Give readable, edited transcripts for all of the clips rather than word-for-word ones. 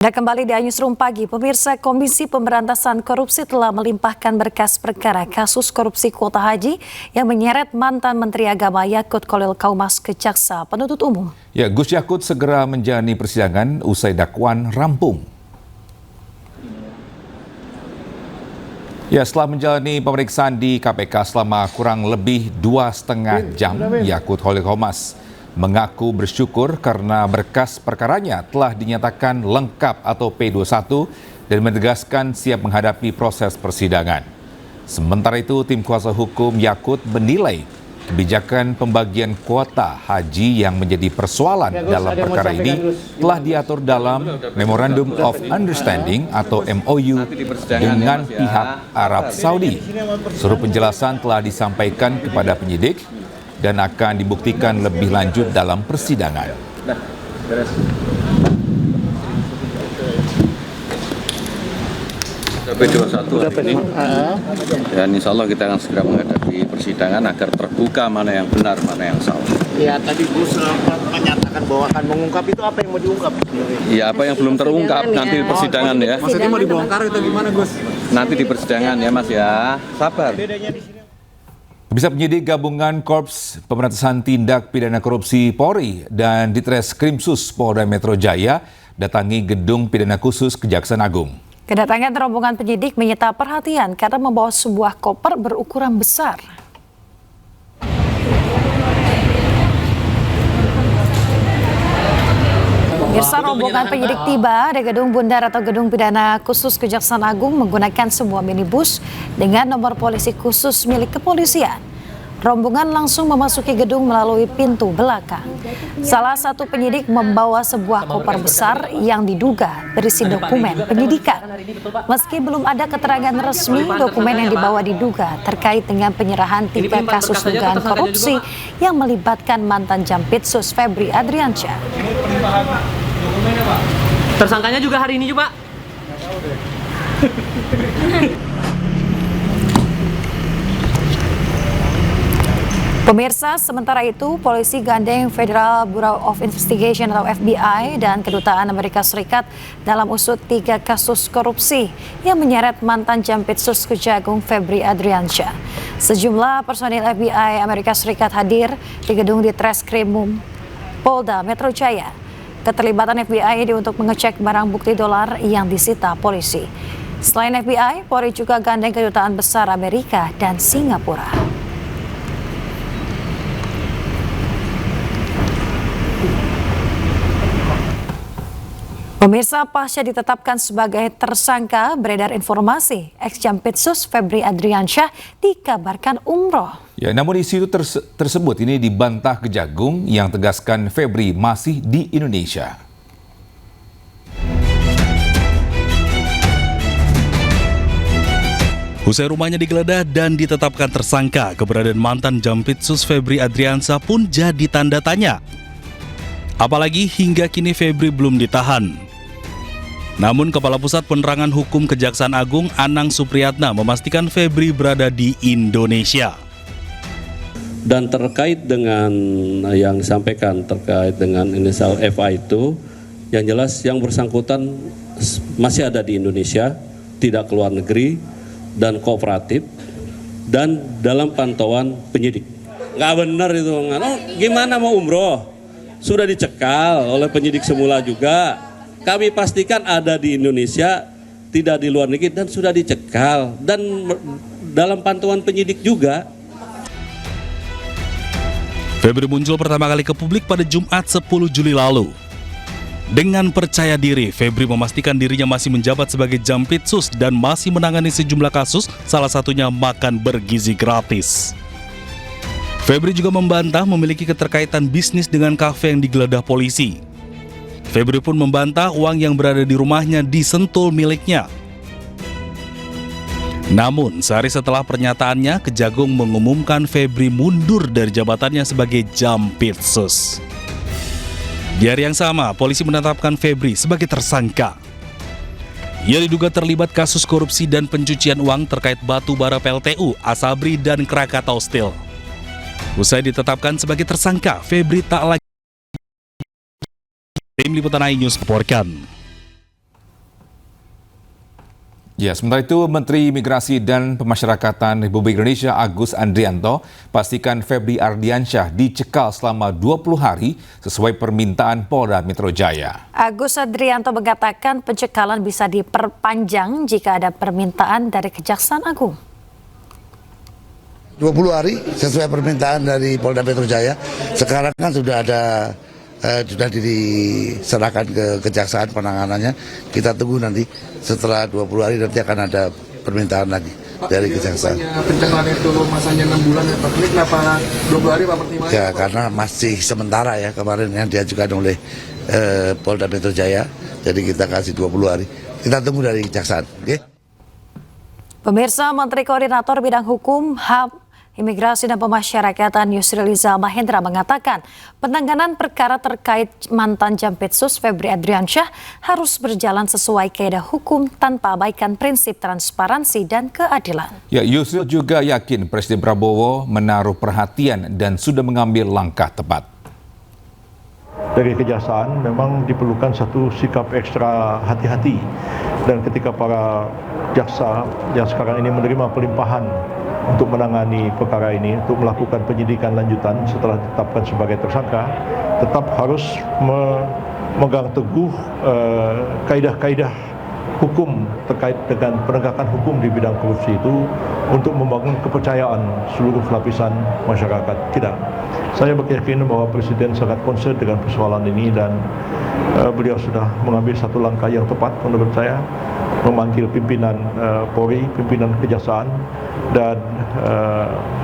Anda kembali di Newsroom Pagi, pemirsa. Komisi Pemberantasan Korupsi telah melimpahkan berkas perkara kasus korupsi kuota haji yang menyeret mantan Menteri Agama Yakut Khalil Qaumas ke Jaksa Penuntut Umum. Ya, Gus Yakut segera menjalani persidangan usai dakwaan rampung. Ya, setelah menjalani pemeriksaan di KPK selama kurang lebih 2,5 jam, Yakut Khalil Qaumas mengaku bersyukur karena berkas perkaranya telah dinyatakan lengkap atau P21 dan menegaskan siap menghadapi proses persidangan. Sementara itu, tim kuasa hukum Yakut menilai kebijakan pembagian kuota haji yang menjadi persoalan dalam perkara ini telah diatur dalam Memorandum of Understanding atau MOU dengan pihak Arab Saudi. Seluruh penjelasan telah disampaikan kepada penyidik dan akan dibuktikan lebih lanjut dalam persidangan. P21 ini, dan insya Allah kita akan segera menghadapi persidangan agar terbuka mana yang benar, mana yang salah. Ya, tadi Gus menyatakan bahwa akan mengungkap itu apa yang mau diungkap? Ya, apa yang belum terungkap nanti di persidangan ya. Maksudnya mau dibongkar itu gimana, Gus? Nanti di persidangan ya Mas ya, sabar. Bisa penyidik gabungan Korps Pemberantasan Tindak Pidana Korupsi Polri dan Ditreskrimsus Polda Metro Jaya datangi Gedung Pidana Khusus Kejaksaan Agung. Kedatangan rombongan penyidik menyita perhatian karena membawa sebuah koper berukuran besar. Pemirsa, rombongan penyidik tiba di Gedung Bundar atau Gedung Pidana Khusus Kejaksaan Agung menggunakan sebuah minibus dengan nomor polisi khusus milik kepolisian. Rombongan langsung memasuki gedung melalui pintu belakang. Salah satu penyidik membawa sebuah koper besar yang diduga berisi dokumen penyidikan. Meski belum ada keterangan resmi, dokumen yang dibawa diduga terkait dengan penyerahan 3 kasus dugaan korupsi yang melibatkan mantan Jampitsus Febri Adriansyah. Tersangkanya juga hari ini juga. Pemirsa, sementara itu polisi gandeng Federal Bureau of Investigation atau FBI dan Kedutaan Amerika Serikat dalam usut 3 kasus korupsi yang menyeret mantan Jampitsus Kejagung Febri Adriansyah. Sejumlah personil FBI Amerika Serikat hadir di gedung Ditreskrimum Polda Metro Jaya. Keterlibatan FBI ini untuk mengecek barang bukti dolar yang disita polisi. Selain FBI, Polri juga gandeng Kedutaan Besar Amerika dan Singapura. Pemirsa, pasca ditetapkan sebagai tersangka, beredar informasi ex-Jampitsus Febri Adriansyah dikabarkan umroh. Ya, namun isu tersebut ini dibantah Kejagung yang tegaskan Febri masih di Indonesia. Usai rumahnya digeledah dan ditetapkan tersangka, keberadaan mantan Jampitsus Febri Adriansyah pun jadi tanda tanya. Apalagi hingga kini Febri belum ditahan. Namun Kepala Pusat Penerangan Hukum Kejaksaan Agung Anang Supriyatna memastikan Febri berada di Indonesia. Dan terkait dengan yang disampaikan terkait dengan inisial FA itu, yang jelas yang bersangkutan masih ada di Indonesia, tidak keluar negeri dan kooperatif dan dalam pantauan penyidik. Nggak benar itu, gimana mau umroh? Sudah dicekal oleh penyidik semula juga. Kami pastikan ada di Indonesia, tidak di luar negeri dan sudah dicekal dan dalam pantauan penyidik juga. Febri muncul pertama kali ke publik pada Jumat 10 Juli lalu. Dengan percaya diri, Febri memastikan dirinya masih menjabat sebagai Jampitsus dan masih menangani sejumlah kasus, salah satunya makan bergizi gratis. Febri juga membantah memiliki keterkaitan bisnis dengan kafe yang digeledah polisi. Febri pun membantah uang yang berada di rumahnya disentul miliknya. Namun, sehari setelah pernyataannya, Kejagung mengumumkan Febri mundur dari jabatannya sebagai Jampitsus. Di hari yang sama, polisi menetapkan Febri sebagai tersangka. Ia diduga terlibat kasus korupsi dan pencucian uang terkait batu bara PLTU, Asabri, dan Krakatau Steel. Usai ditetapkan sebagai tersangka, Febri tak lagi. Tim Liputan iNews melaporkan. Ya, sementara itu Menteri Imigrasi dan Pemasyarakatan Republik Indonesia Agus Andrianto pastikan Febri Ardiansyah dicekal selama 20 hari sesuai permintaan Polda Metro Jaya. Agus Andrianto mengatakan pencekalan bisa diperpanjang jika ada permintaan dari Kejaksaan Agung. 20 hari sesuai permintaan dari Polda Metro Jaya. Sekarang kan sudah diserahkan ke Kejaksaan penanganannya. Kita tunggu nanti setelah 20 hari nanti akan ada permintaan lagi dari Kejaksaan. Pencekalan itu masanya 6 bulan ya Pak. Ini kenapa 20 hari Pak pertimbangannya? Ya karena masih sementara ya kemarin yang diajukan oleh Polda Metro Jaya. Jadi kita kasih 20 hari. Kita tunggu dari Kejaksaan. Oke? Pemirsa, Menteri Koordinator Bidang Hukum, HAM, Imigrasi dan Pemasyarakatan Yusril Iza Mahendra mengatakan penanganan perkara terkait mantan Jampitsus Febri Ardiansyah harus berjalan sesuai kaidah hukum tanpa abaikan prinsip transparansi dan keadilan. Ya, Yusril juga yakin Presiden Prabowo menaruh perhatian dan sudah mengambil langkah tepat. Dari Kejaksaan memang diperlukan satu sikap ekstra hati-hati, dan ketika para jaksa yang sekarang ini menerima pelimpahan untuk menangani perkara ini, untuk melakukan penyidikan lanjutan setelah ditetapkan sebagai tersangka, tetap harus memegang teguh kaidah-kaidah hukum terkait dengan penegakan hukum di bidang korupsi itu untuk membangun kepercayaan seluruh lapisan masyarakat kita. Saya berkeyakinan bahwa Presiden sangat concern dengan persoalan ini dan beliau sudah mengambil satu langkah yang tepat menurut saya, memanggil pimpinan Polri, pimpinan Kejaksaan dan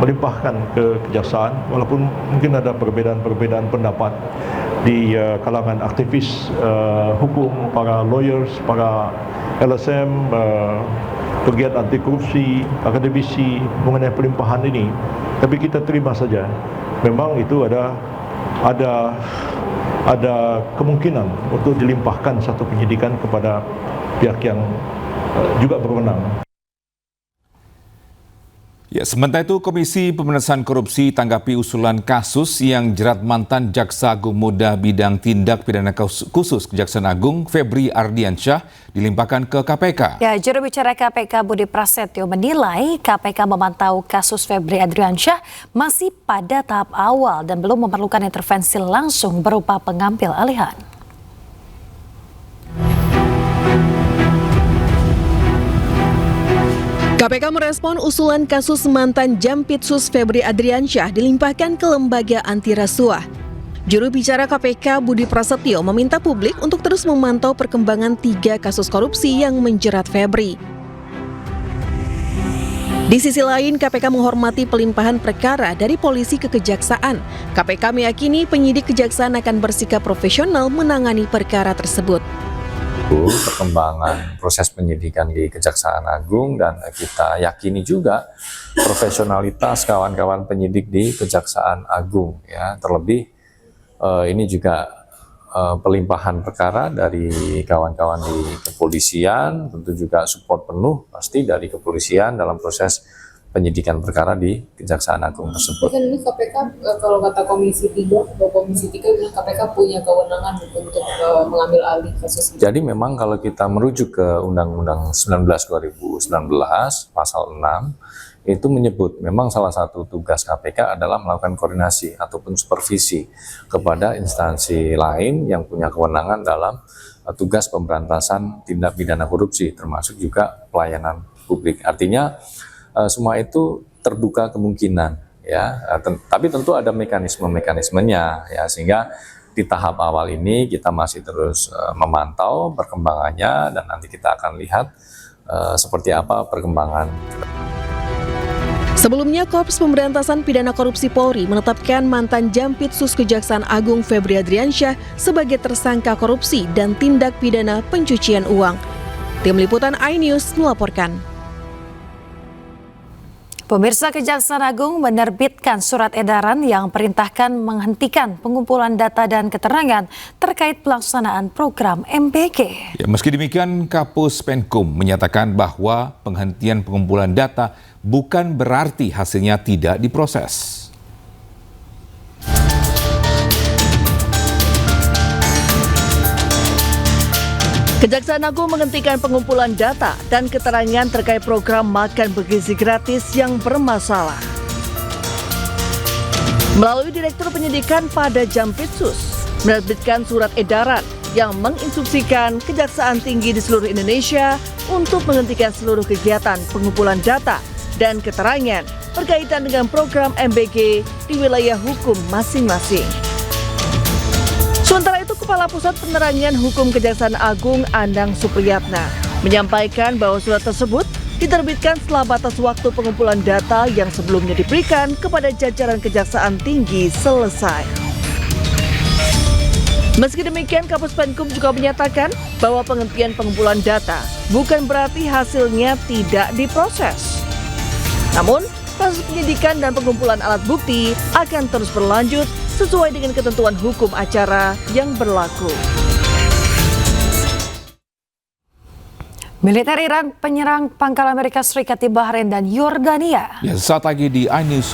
melimpahkan ke Kejaksaan walaupun mungkin ada perbedaan-perbedaan pendapat di kalangan aktivis hukum, para lawyers, para LSM, pegiat anti korupsi, akademisi mengenai pelimpahan ini. Tapi kita terima saja. Memang itu ada kemungkinan untuk dilimpahkan satu penyidikan kepada pihak yang juga berwenang. Ya, sementara itu Komisi Pemberantasan Korupsi tanggapi usulan kasus yang jerat mantan Jaksa Agung Muda Bidang Tindak Pidana Khusus Kejaksaan Agung Febri Ardiansyah dilimpahkan ke KPK. Ya, juru bicara KPK Budi Prasetyo menilai KPK memantau kasus Febri Ardiansyah masih pada tahap awal dan belum memerlukan intervensi langsung berupa pengambil alihan. KPK merespon usulan kasus mantan Jampitsus Febri Ardiansyah dilimpahkan ke lembaga anti rasuah. Juru bicara KPK Budi Prasetyo meminta publik untuk terus memantau perkembangan 3 kasus korupsi yang menjerat Febri. Di sisi lain, KPK menghormati pelimpahan perkara dari polisi ke Kejaksaan. KPK meyakini penyidik Kejaksaan akan bersikap profesional menangani perkara tersebut. Perkembangan proses penyidikan di Kejaksaan Agung dan kita yakini juga profesionalitas kawan-kawan penyidik di Kejaksaan Agung ya, terlebih ini juga pelimpahan perkara dari kawan-kawan di kepolisian, tentu juga support penuh pasti dari kepolisian dalam proses penyidikan perkara di Kejaksaan Agung tersebut. Kan ini KPK kalau kata Komisi 3 atau Komisi 3 bilang KPK punya kewenangan untuk mengambil alih kasus ini. Jadi memang kalau kita merujuk ke Undang-Undang 19 2019 pasal 6 itu menyebut memang salah satu tugas KPK adalah melakukan koordinasi ataupun supervisi kepada instansi lain yang punya kewenangan dalam tugas pemberantasan tindak pidana korupsi termasuk juga pelayanan publik. Artinya semua itu terbuka kemungkinan ya, tapi tentu ada mekanismenya ya, sehingga di tahap awal ini kita masih terus memantau perkembangannya dan nanti kita akan lihat seperti apa perkembangan. Sebelumnya, Korps Pemberantasan Pidana Korupsi Polri menetapkan mantan Jampitsus Kejaksaan Agung Febri Ardiansyah sebagai tersangka korupsi dan tindak pidana pencucian uang. Tim Liputan iNews melaporkan. Pemirsa, Kejaksaan Agung menerbitkan surat edaran yang perintahkan menghentikan pengumpulan data dan keterangan terkait pelaksanaan program MBG. Ya, meski demikian, Kapus Penkum menyatakan bahwa penghentian pengumpulan data bukan berarti hasilnya tidak diproses. Kejaksaan Agung menghentikan pengumpulan data dan keterangan terkait program makan bergizi gratis yang bermasalah. Melalui Direktur Penyidikan pada Jampitsus, menerbitkan surat edaran yang menginstruksikan Kejaksaan Tinggi di seluruh Indonesia untuk menghentikan seluruh kegiatan pengumpulan data dan keterangan berkaitan dengan program MBG di wilayah hukum masing-masing. Sementara itu, Kepala Pusat Penerangan Hukum Kejaksaan Agung Anang Supriyatna menyampaikan bahwa surat tersebut diterbitkan setelah batas waktu pengumpulan data yang sebelumnya diberikan kepada jajaran Kejaksaan Tinggi selesai. Meski demikian, Kapus Penkum juga menyatakan bahwa penghentian pengumpulan data bukan berarti hasilnya tidak diproses. Namun, proses penyidikan dan pengumpulan alat bukti akan terus berlanjut sesuai dengan ketentuan hukum acara yang berlaku. Militer Iran penyerang pangkalan Amerika Serikat di Bahrain dan Yordania. Ya, saat lagi di iNews